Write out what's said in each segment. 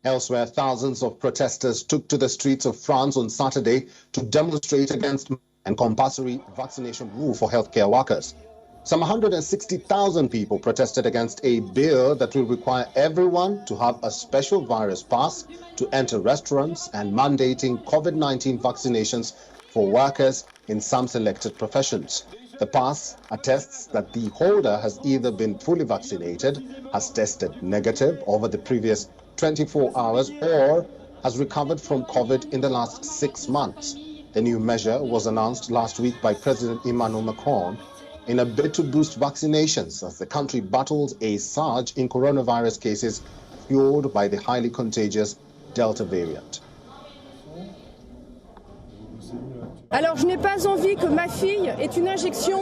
Elsewhere, thousands of protesters took to the streets of France on Saturday to demonstrate against and compulsory vaccination rule for healthcare workers. Some 160,000 people protested against a bill that will require everyone to have a special virus pass to enter restaurants and mandating COVID-19 vaccinations for workers in some selected professions. The pass attests that the holder has either been fully vaccinated, has tested negative over the previous 24 hours, or has recovered from COVID in the last 6 months. The new measure was announced last week by President Emmanuel Macron in a bid to boost vaccinations as the country battles a surge in coronavirus cases fueled by the highly contagious Delta variant. Alors je n'ai pas envie que ma fille ait une injection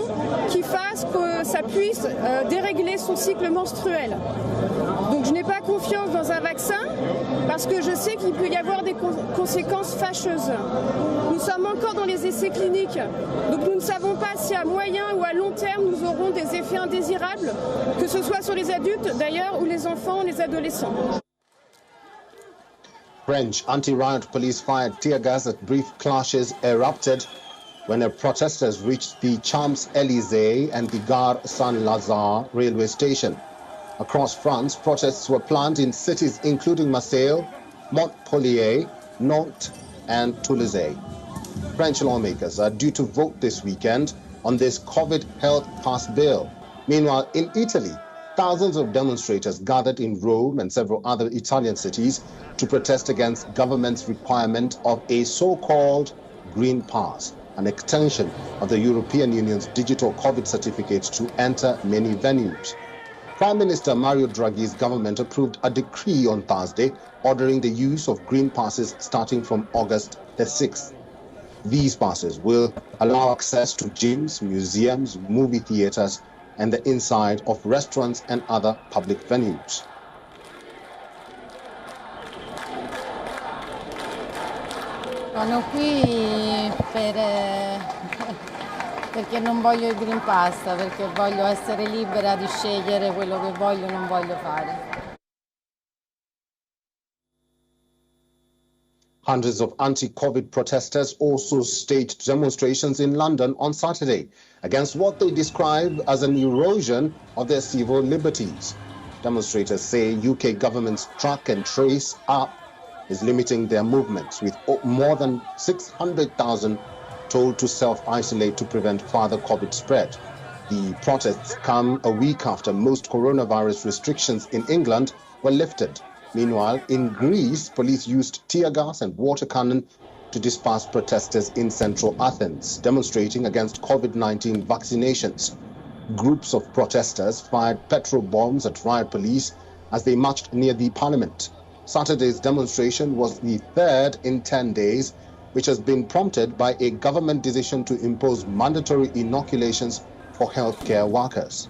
qui fasse que ça puisse dérégler son cycle menstruel. Donc je n'ai pas confiance dans un vaccin parce que je sais qu'il peut y avoir des conséquences fâcheuses. Nous sommes encore dans les essais cliniques, donc nous ne savons pas si à moyen ou à long terme nous aurons des effets indésirables, que ce soit sur les adultes d'ailleurs ou les enfants ou les adolescents. French anti-riot police fired tear gas as brief clashes erupted when protesters reached the Champs-Élysées and the Gare Saint-Lazare railway station. Across France, protests were planned in cities including Marseille, Montpellier, Nantes, and Toulouse. French lawmakers are due to vote this weekend on this COVID health pass bill. Meanwhile, in Italy, thousands of demonstrators gathered in Rome and several other Italian cities to protest against government's requirement of a so-called Green Pass, an extension of the European Union's digital COVID certificates to enter many venues. Prime Minister Mario Draghi's government approved a decree on Thursday ordering the use of green passes starting from August the 6th. These passes will allow access to gyms, museums, movie theaters, and the inside of restaurants and other public venues. Sono qui perché non voglio il Green Pass, perché voglio essere libera di scegliere quello che voglio o non voglio fare. Hundreds of anti-COVID protesters also staged demonstrations in London on Saturday against what they describe as an erosion of their civil liberties. Demonstrators say UK government's track and trace app is limiting their movements, with more than 600,000 told to self-isolate to prevent further COVID spread. The protests come a week after most coronavirus restrictions in England were lifted. Meanwhile, in Greece, police used tear gas and water cannon to disperse protesters in central Athens, demonstrating against COVID-19 vaccinations. Groups of protesters fired petrol bombs at riot police as they marched near the parliament. Saturday's demonstration was the third in 10 days, which has been prompted by a government decision to impose mandatory inoculations for healthcare workers.